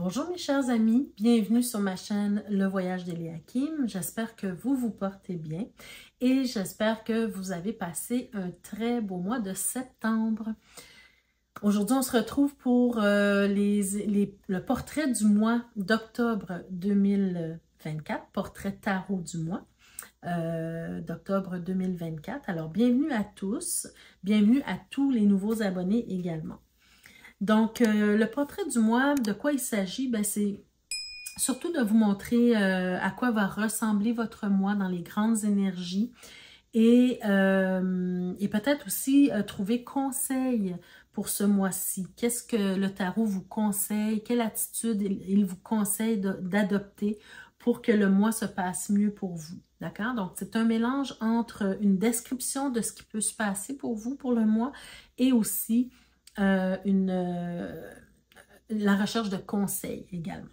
Bonjour mes chers amis, bienvenue sur ma chaîne Le Voyage d'Eliakim. J'espère que vous vous portez bien et j'espère que vous avez passé un très beau mois de septembre. Aujourd'hui, on se retrouve pour le portrait du mois d'octobre 2024, portrait tarot du mois d'octobre 2024. Alors, bienvenue à tous, bienvenue à tous les nouveaux abonnés également. Donc, le portrait du mois, de quoi il s'agit? Ben, c'est surtout de vous montrer à quoi va ressembler votre mois dans les grandes énergies et peut-être aussi trouver conseil pour ce mois-ci. Qu'est-ce que le tarot vous conseille? Quelle attitude il vous conseille d'adopter pour que le mois se passe mieux pour vous? D'accord? Donc, c'est un mélange entre une description de ce qui peut se passer pour vous pour le mois et aussi la recherche de conseils également.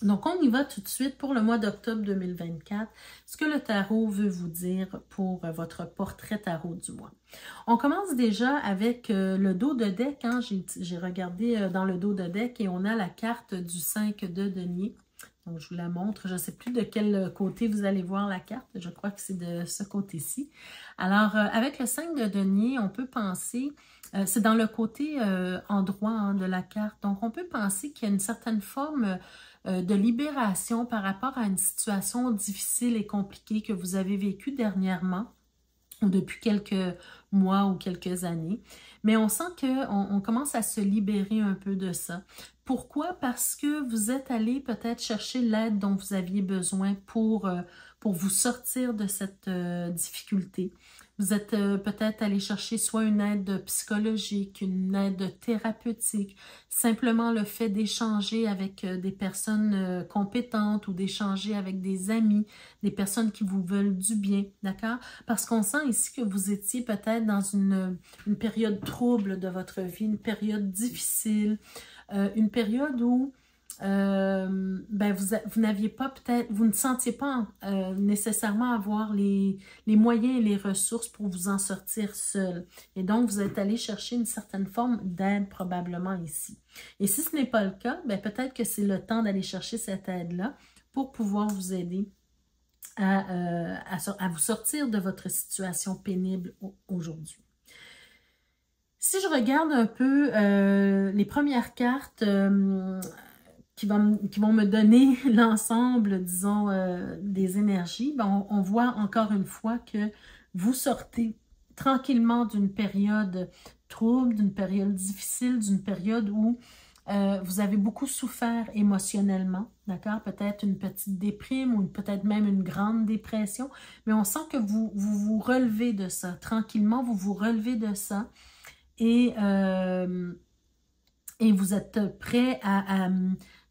Donc, on y va tout de suite pour le mois d'octobre 2024. Ce que le tarot veut vous dire pour votre portrait tarot du mois. On commence déjà avec le dos de deck. Hein. J'ai regardé dans le dos de deck et on a la carte du 5 de denier. Donc, je vous la montre. Je ne sais plus de quel côté vous allez voir la carte. Je crois que c'est de ce côté-ci. Alors, avec le 5 de denier, on peut penser... c'est dans le côté endroit hein, de la carte. Donc, on peut penser qu'il y a une certaine forme de libération par rapport à une situation difficile et compliquée que vous avez vécue dernièrement ou depuis quelques mois ou quelques années. Mais on sent qu'on commence à se libérer un peu de ça. Pourquoi? Parce que vous êtes allé peut-être chercher l'aide dont vous aviez besoin pour vous sortir de cette difficulté. Vous êtes peut-être allé chercher soit une aide psychologique, une aide thérapeutique, simplement le fait d'échanger avec des personnes compétentes ou d'échanger avec des amis, des personnes qui vous veulent du bien, d'accord? Parce qu'on sent ici que vous étiez peut-être dans une période trouble de votre vie, une période difficile, une période où ben vous n'aviez pas peut-être, vous ne sentiez pas nécessairement avoir les moyens et les ressources pour vous en sortir seul. Et donc, vous êtes allé chercher une certaine forme d'aide probablement ici. Et si ce n'est pas le cas, ben peut-être que c'est le temps d'aller chercher cette aide-là pour pouvoir vous aider à vous sortir de votre situation pénible aujourd'hui. Si je regarde un peu les premières cartes qui vont me donner l'ensemble, disons, des énergies, ben on voit encore une fois que vous sortez tranquillement d'une période trouble, d'une période difficile, d'une période où vous avez beaucoup souffert émotionnellement, d'accord? Peut-être une petite déprime ou peut-être même une grande dépression, mais on sent que vous relevez de ça. Tranquillement, vous vous relevez de ça et vous êtes prêt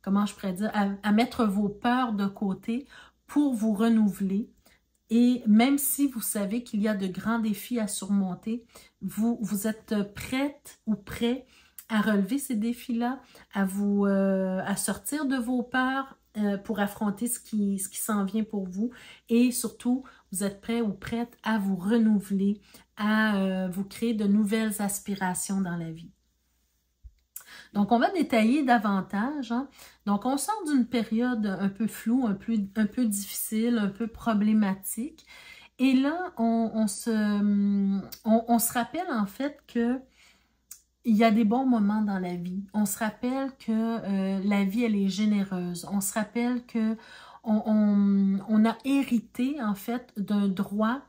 comment je pourrais dire, à mettre vos peurs de côté pour vous renouveler. Et même si vous savez qu'il y a de grands défis à surmonter, vous êtes prête ou prêt à relever ces défis-là, à sortir de vos peurs pour affronter ce qui s'en vient pour vous. Et surtout, vous êtes prêt ou prête à vous renouveler, à vous créer de nouvelles aspirations dans la vie. Donc, on va détailler davantage. Hein. Donc, on sort d'une période un peu floue, un peu difficile, un peu problématique. Et là, on se rappelle en fait que il y a des bons moments dans la vie. On se rappelle que la vie, elle est généreuse. On se rappelle que on a hérité en fait d'un droit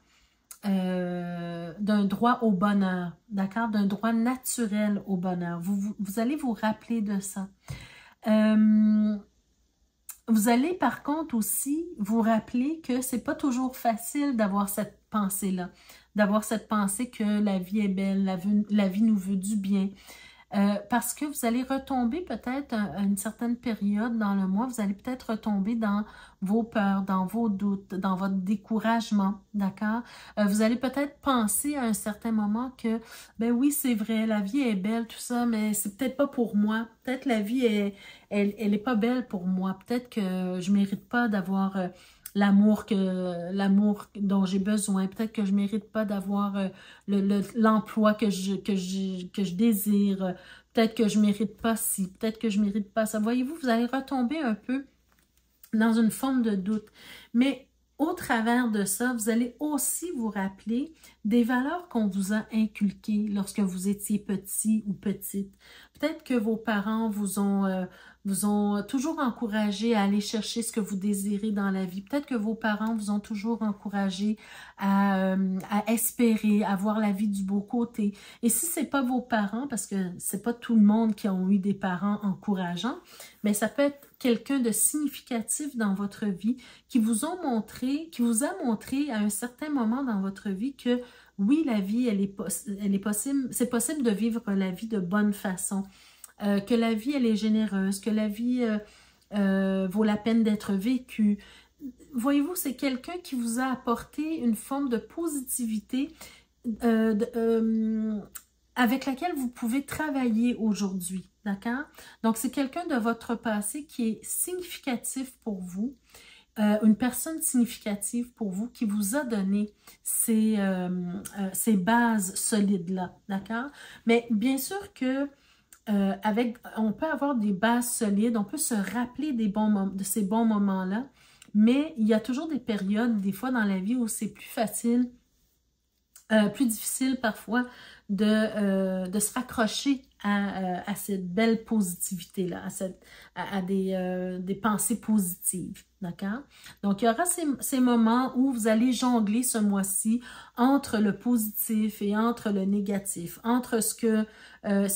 au bonheur, d'accord? D'un droit naturel au bonheur. Vous allez vous rappeler de ça. Vous allez par contre aussi vous rappeler que c'est pas toujours facile d'avoir cette pensée-là, d'avoir cette pensée que la vie est belle, la vie nous veut du bien. Parce que vous allez retomber peut-être à une certaine période dans le mois, vous allez peut-être retomber dans vos peurs, dans vos doutes, dans votre découragement, d'accord? Vous allez peut-être penser à un certain moment que, ben oui, c'est vrai, la vie est belle, tout ça, mais c'est peut-être pas pour moi. Peut-être la vie, elle est pas belle pour moi. Peut-être que je mérite pas d'avoir l'amour dont j'ai besoin. Peut-être que je ne mérite pas d'avoir l'emploi que je désire. Peut-être que je ne mérite pas ci. Peut-être que je ne mérite pas ça. Voyez-vous, vous allez retomber un peu dans une forme de doute. Mais au travers de ça, vous allez aussi vous rappeler des valeurs qu'on vous a inculquées lorsque vous étiez petit ou petite. Peut-être que vos parents vous ont toujours encouragé à aller chercher ce que vous désirez dans la vie. Peut-être que vos parents vous ont toujours encouragé à espérer, à voir la vie du beau côté. Et si ce n'est pas vos parents, parce que c'est pas tout le monde qui ont eu des parents encourageants, mais ça peut être quelqu'un de significatif dans votre vie qui vous a montré à un certain moment dans votre vie que oui, la vie, elle est possible, c'est possible de vivre la vie de bonne façon, que la vie, elle est généreuse, que la vie vaut la peine d'être vécue. Voyez-vous, c'est quelqu'un qui vous a apporté une forme de positivité avec laquelle vous pouvez travailler aujourd'hui, d'accord? Donc, c'est quelqu'un de votre passé qui est significatif pour vous, une personne significative pour vous qui vous a donné ces bases solides-là, d'accord? Mais bien sûr que on peut avoir des bases solides, on peut se rappeler de ces bons moments-là, mais il y a toujours des périodes, des fois dans la vie où c'est plus facile, plus difficile parfois de se raccrocher à cette belle positivité-là, à des pensées positives, d'accord? Donc, il y aura ces moments où vous allez jongler ce mois-ci entre le positif et entre le négatif, entre ce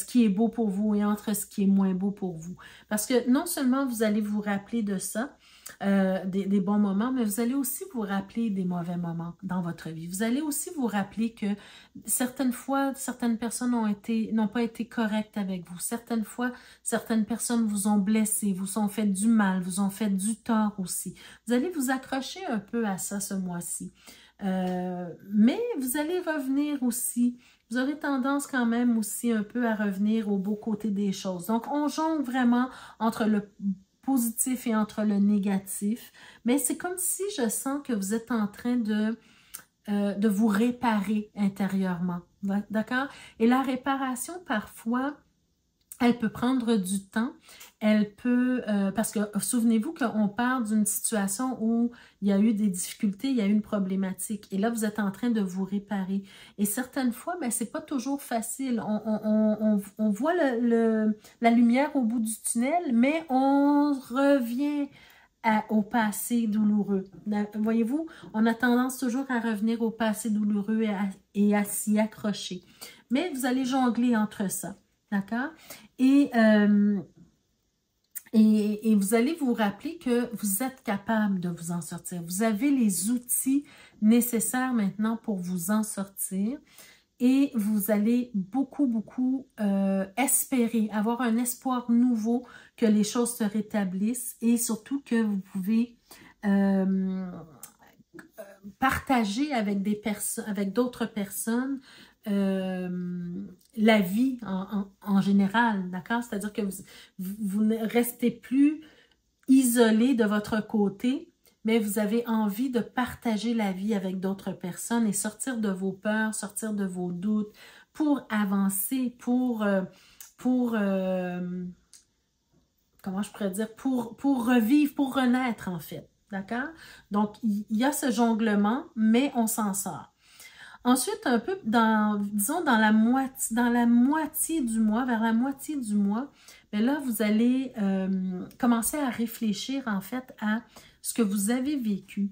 qui est beau pour vous et entre ce qui est moins beau pour vous. Parce que non seulement vous allez vous rappeler de ça, des bons moments, mais vous allez aussi vous rappeler des mauvais moments dans votre vie. Vous allez aussi vous rappeler que certaines fois, certaines personnes n'ont pas été correctes avec vous. Certaines fois, certaines personnes vous ont blessé, vous ont fait du mal, vous ont fait du tort aussi. Vous allez vous accrocher un peu à ça ce mois-ci. Mais vous allez revenir aussi. Vous aurez tendance quand même aussi un peu à revenir au beau côté des choses. Donc, on jongle vraiment entre le positif et entre le négatif, mais c'est comme si je sens que vous êtes en train de vous réparer intérieurement, d'accord? Et la réparation, parfois, elle peut prendre du temps, elle peut, parce que souvenez-vous qu'on part d'une situation où il y a eu des difficultés, il y a eu une problématique, et là vous êtes en train de vous réparer. Et certaines fois, ben, c'est pas toujours facile, on voit la lumière au bout du tunnel, mais on revient au passé douloureux. Voyez-vous, on a tendance toujours à revenir au passé douloureux et à s'y accrocher. Mais vous allez jongler entre ça. D'accord? Et vous allez vous rappeler que vous êtes capable de vous en sortir. Vous avez les outils nécessaires maintenant pour vous en sortir. Et vous allez beaucoup espérer, avoir un espoir nouveau que les choses se rétablissent et surtout que vous pouvez partager avec d'autres personnes la vie en général, d'accord? C'est-à-dire que vous ne restez plus isolé de votre côté, mais vous avez envie de partager la vie avec d'autres personnes et sortir de vos peurs, sortir de vos doutes pour avancer, comment je pourrais dire, pour revivre, pour renaître en fait, d'accord? Donc, il y a ce jonglement, mais on s'en sort. Ensuite, un peu disons dans la moitié du mois, vers la moitié du mois, bien là, vous allez commencer à réfléchir en fait à ce que vous avez vécu.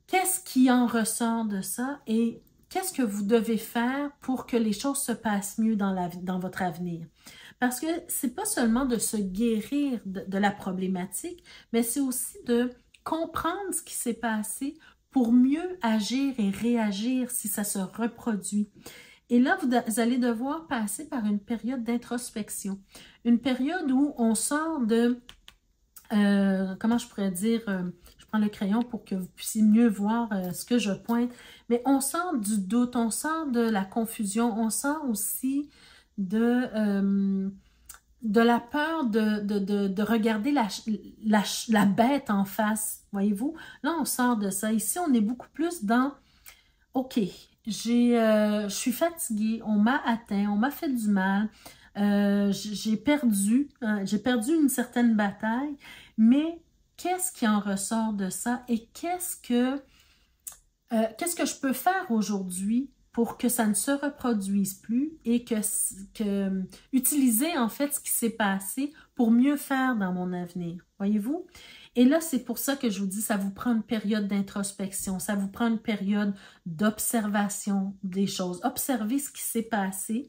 Qu'est-ce qui en ressort de ça et qu'est-ce que vous devez faire pour que les choses se passent mieux dans votre avenir? Parce que c'est pas seulement de se guérir de la problématique, mais c'est aussi de comprendre ce qui s'est passé pour mieux agir et réagir si ça se reproduit. Et là, vous allez devoir passer par une période d'introspection. Une période où on sort de, comment je pourrais dire, je prends le crayon pour que vous puissiez mieux voir ce que je pointe, mais on sort du doute, on sort de la confusion, on sort aussi de de la peur de regarder la bête en face, voyez-vous? Là, on sort de ça. Ici, on est beaucoup plus dans, OK, je suis fatiguée, on m'a atteint, on m'a fait du mal, j'ai perdu une certaine bataille, mais qu'est-ce qui en ressort de ça et qu'est-ce que je peux faire aujourd'hui pour que ça ne se reproduise plus et que utiliser en fait ce qui s'est passé pour mieux faire dans mon avenir, voyez-vous? Et là, c'est pour ça que je vous dis, ça vous prend une période d'introspection, ça vous prend une période d'observation des choses. Observez ce qui s'est passé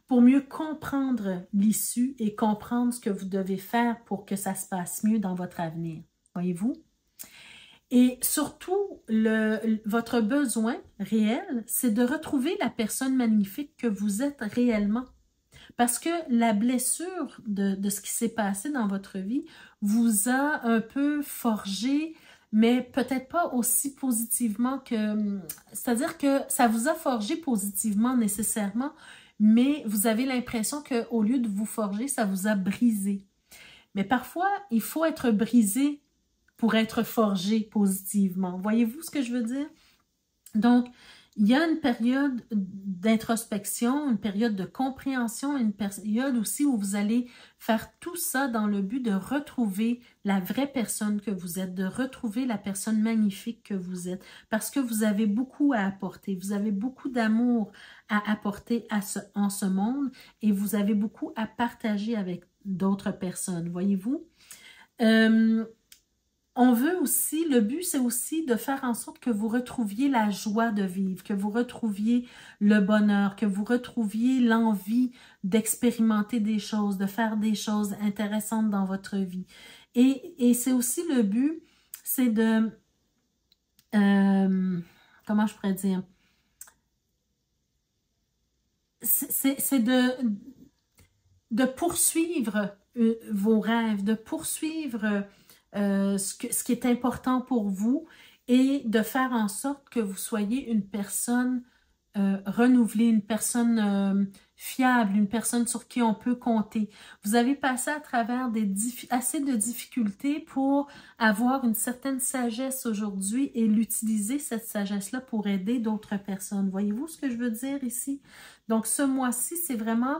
pour mieux comprendre l'issue et comprendre ce que vous devez faire pour que ça se passe mieux dans votre avenir, voyez-vous? Et surtout, votre besoin réel, c'est de retrouver la personne magnifique que vous êtes réellement. Parce que la blessure de ce qui s'est passé dans votre vie vous a un peu forgé, mais peut-être pas aussi positivement que... C'est-à-dire que ça vous a forgé positivement nécessairement, mais vous avez l'impression qu'au lieu de vous forger, ça vous a brisé. Mais parfois, il faut être brisé pour être forgé positivement. Voyez-vous ce que je veux dire? Donc, il y a une période d'introspection, une période de compréhension, une période aussi où vous allez faire tout ça dans le but de retrouver la vraie personne que vous êtes, de retrouver la personne magnifique que vous êtes, parce que vous avez beaucoup à apporter, vous avez beaucoup d'amour à apporter en ce monde et vous avez beaucoup à partager avec d'autres personnes, voyez-vous? On veut aussi, le but c'est aussi de faire en sorte que vous retrouviez la joie de vivre, que vous retrouviez le bonheur, que vous retrouviez l'envie d'expérimenter des choses, de faire des choses intéressantes dans votre vie. Et c'est aussi le but, c'est de, comment je pourrais dire, c'est de poursuivre vos rêves, de poursuivre ce qui est important pour vous et de faire en sorte que vous soyez une personne renouvelée, une personne fiable, une personne sur qui on peut compter. Vous avez passé à travers assez de difficultés pour avoir une certaine sagesse aujourd'hui et l'utiliser, cette sagesse-là, pour aider d'autres personnes. Voyez-vous ce que je veux dire ici? Donc, ce mois-ci, c'est vraiment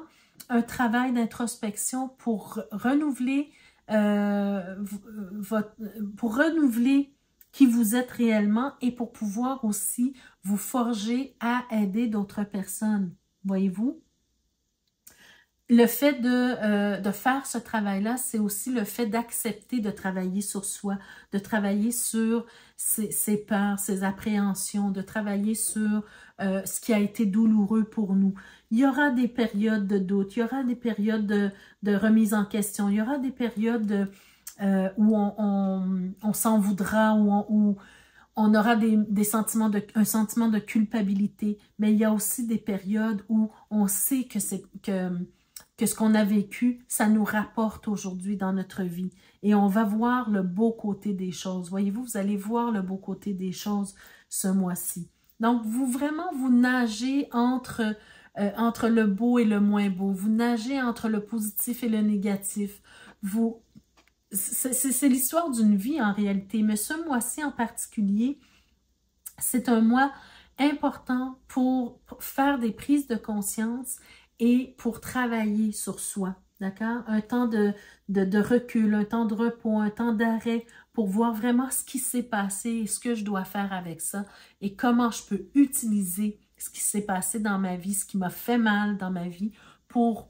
un travail d'introspection pour renouveler pour renouveler qui vous êtes réellement et pour pouvoir aussi vous forger à aider d'autres personnes. Voyez-vous? Le fait de faire ce travail-là, c'est aussi le fait d'accepter de travailler sur soi, de travailler sur ses peurs, ses appréhensions, de travailler sur ce qui a été douloureux pour nous. Il y aura des périodes de doute, il y aura des périodes de remise en question, il y aura des périodes où on s'en voudra, où on aura un sentiment de culpabilité, mais il y a aussi des périodes où on sait que ce qu'on a vécu, ça nous rapporte aujourd'hui dans notre vie. Et on va voir le beau côté des choses. Voyez-vous, vous allez voir le beau côté des choses ce mois-ci. Donc, vous nagez entre le beau et le moins beau. Vous nagez entre le positif et le négatif. C'est l'histoire d'une vie en réalité. Mais ce mois-ci en particulier, c'est un mois important pour faire des prises de conscience et pour travailler sur soi, d'accord? Un temps de recul, un temps de repos, un temps d'arrêt pour voir vraiment ce qui s'est passé et ce que je dois faire avec ça et comment je peux utiliser ce qui s'est passé dans ma vie, ce qui m'a fait mal dans ma vie pour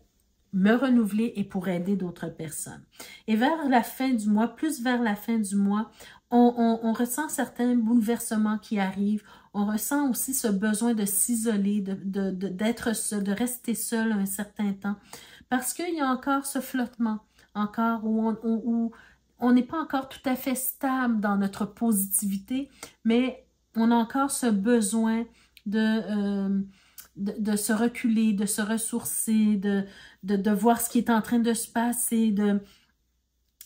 me renouveler et pour aider d'autres personnes. Et vers la fin du mois, plus vers la fin du mois, on ressent certains bouleversements qui arrivent. On ressent aussi ce besoin de s'isoler, d'être seul, de rester seul un certain temps. Parce qu'il y a encore ce flottement, encore où on n'est pas encore tout à fait stable dans notre positivité, mais on a encore ce besoin de se reculer, de se ressourcer, de voir ce qui est en train de se passer,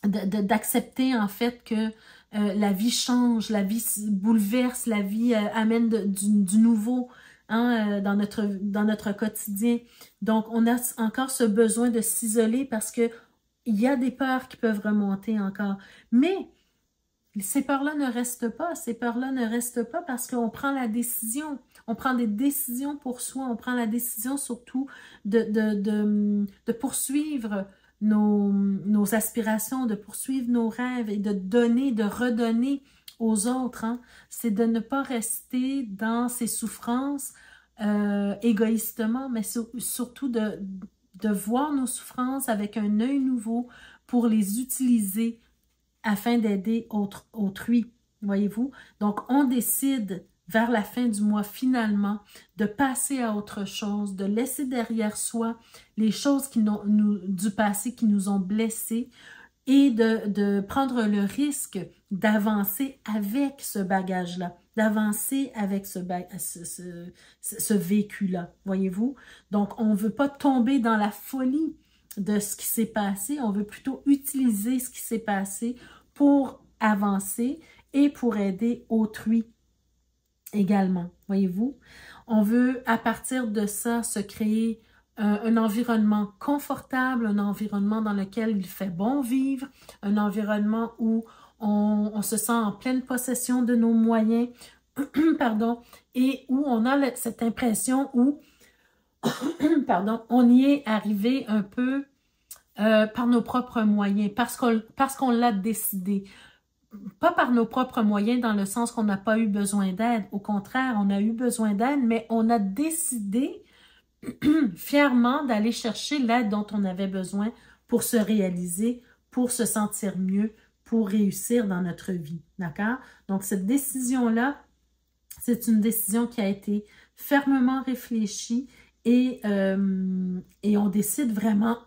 d'accepter en fait que la vie change, la vie bouleverse, la vie amène du nouveau hein, dans notre quotidien. Donc, on a encore ce besoin de s'isoler parce que il y a des peurs qui peuvent remonter encore. Mais ces peurs-là ne restent pas. Ces peurs-là ne restent pas parce qu'on prend la décision. On prend des décisions pour soi. On prend la décision surtout de poursuivre nos aspirations, de poursuivre nos rêves et de donner, de redonner aux autres. Hein. C'est de ne pas rester dans ces souffrances égoïstement, mais surtout de voir nos souffrances avec un œil nouveau pour les utiliser afin d'aider autrui, voyez-vous? Donc, on décide vers la fin du mois, finalement, de passer à autre chose, de laisser derrière soi les choses du passé qui nous ont blessés et de prendre le risque d'avancer avec ce bagage-là, d'avancer avec ce vécu-là, voyez-vous? Donc, on ne veut pas tomber dans la folie de ce qui s'est passé, on veut plutôt utiliser ce qui s'est passé pour avancer et pour aider autrui également, voyez-vous? On veut, à partir de ça, se créer un environnement confortable, un environnement dans lequel il fait bon vivre, un environnement où on se sent en pleine possession de nos moyens, pardon, et où on a cette impression où, pardon, on y est arrivé un peu par nos propres moyens, parce qu'on l'a décidé. Pas par nos propres moyens dans le sens qu'on n'a pas eu besoin d'aide. Au contraire, on a eu besoin d'aide, mais on a décidé fièrement d'aller chercher l'aide dont on avait besoin pour se réaliser, pour se sentir mieux, pour réussir dans notre vie. D'accord? Donc, cette décision-là, c'est une décision qui a été fermement réfléchie et on décide vraiment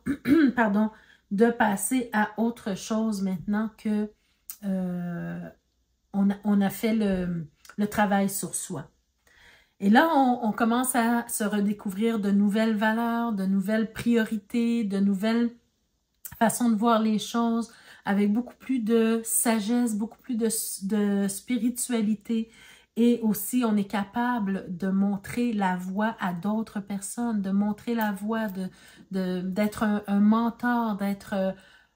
pardon, de passer à autre chose maintenant que on a fait le travail sur soi. Et là, on commence à se redécouvrir de nouvelles valeurs, de nouvelles priorités, de nouvelles façons de voir les choses, avec beaucoup plus de sagesse, beaucoup plus de spiritualité. Et aussi, on est capable de montrer la voie à d'autres personnes, de montrer la voie, d'être un mentor, d'être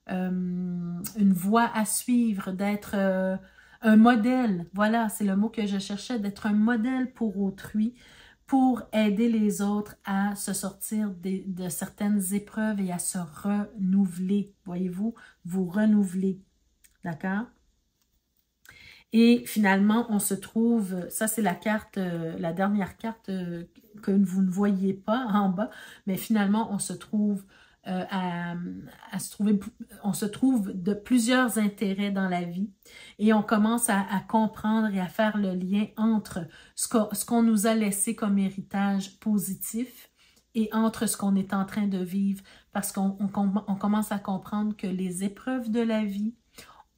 une voie à suivre, d'être un modèle. Voilà, c'est le mot que je cherchais, d'être un modèle pour autrui, pour aider les autres à se sortir de certaines épreuves et à se renouveler. Voyez-vous, vous renouveler. D'accord? Et finalement, on se trouve, ça c'est la carte, la dernière carte que vous ne voyez pas en bas, mais finalement, on se trouve on se trouve de plusieurs intérêts dans la vie et on commence à comprendre et à faire le lien entre ce qu'on nous a laissé comme héritage positif et entre ce qu'on est en train de vivre, parce qu'on commence à comprendre que les épreuves de la vie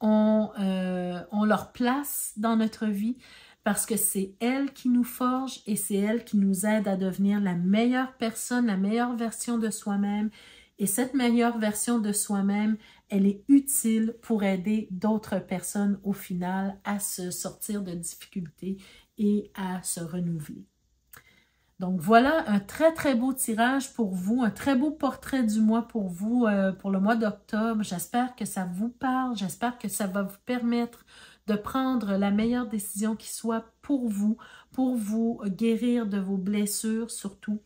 ont leur place dans notre vie, parce que c'est elles qui nous forgent et c'est elles qui nous aident à devenir la meilleure personne, la meilleure version de soi-même. Et cette meilleure version de soi-même, elle est utile pour aider d'autres personnes au final à se sortir de difficultés et à se renouveler. Donc voilà un très très beau tirage pour vous, un très beau portrait du mois pour vous, pour le mois d'octobre. J'espère que ça vous parle, j'espère que ça va vous permettre de prendre la meilleure décision qui soit pour vous guérir de vos blessures surtout,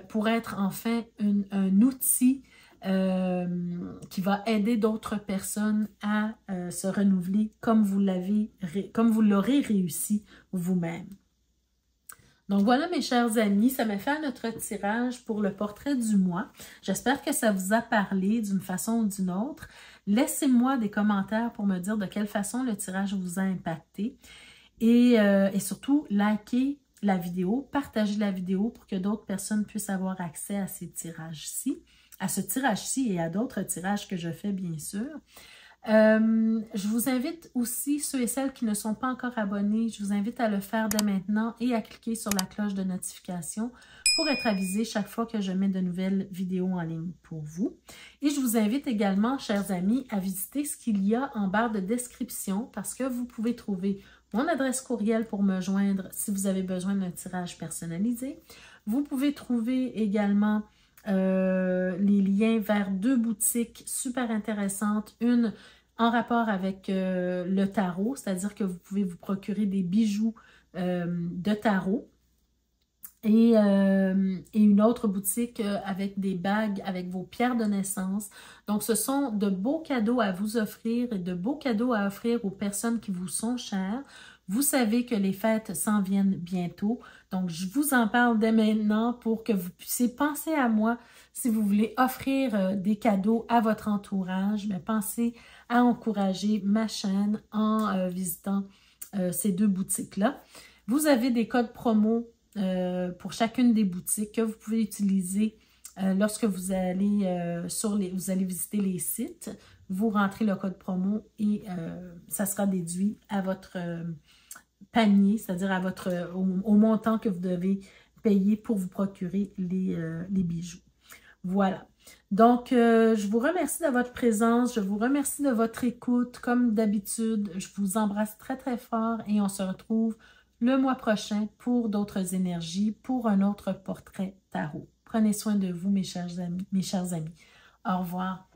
pour être enfin un outil qui va aider d'autres personnes à se renouveler comme vous l'aurez réussi vous-même. Donc voilà mes chers amis, ça m'a fait notre tirage pour le portrait du mois. J'espère que ça vous a parlé d'une façon ou d'une autre. Laissez-moi des commentaires pour me dire de quelle façon le tirage vous a impacté. Et surtout, likez la vidéo, partagez la vidéo pour que d'autres personnes puissent avoir accès à ces tirages-ci, à ce tirage-ci et à d'autres tirages que je fais bien sûr. Je vous invite aussi, ceux et celles qui ne sont pas encore abonnés, je vous invite à le faire dès maintenant et à cliquer sur la cloche de notification pour être avisé chaque fois que je mets de nouvelles vidéos en ligne pour vous. Et je vous invite également, chers amis, à visiter ce qu'il y a en barre de description parce que vous pouvez trouver mon adresse courriel pour me joindre si vous avez besoin d'un tirage personnalisé. Vous pouvez trouver également les liens vers 2 boutiques super intéressantes. Une en rapport avec le tarot, c'est-à-dire que vous pouvez vous procurer des bijoux de tarot. Et une autre boutique avec des bagues, avec vos pierres de naissance. Donc, ce sont de beaux cadeaux à vous offrir et de beaux cadeaux à offrir aux personnes qui vous sont chères. Vous savez que les fêtes s'en viennent bientôt. Donc, je vous en parle dès maintenant pour que vous puissiez penser à moi si vous voulez offrir des cadeaux à votre entourage. Mais pensez à encourager ma chaîne en visitant ces 2 boutiques-là. Vous avez des codes promo pour chacune des boutiques que vous pouvez utiliser lorsque vous allez vous allez visiter les sites. Vous rentrez le code promo et ça sera déduit à votre panier, c'est-à-dire à au montant que vous devez payer pour vous procurer les bijoux. Voilà. Donc, je vous remercie de votre présence, je vous remercie de votre écoute. Comme d'habitude, je vous embrasse très, très fort et on se retrouve le mois prochain pour d'autres énergies, pour un autre portrait tarot. Prenez soin de vous, mes chers amis. Au revoir.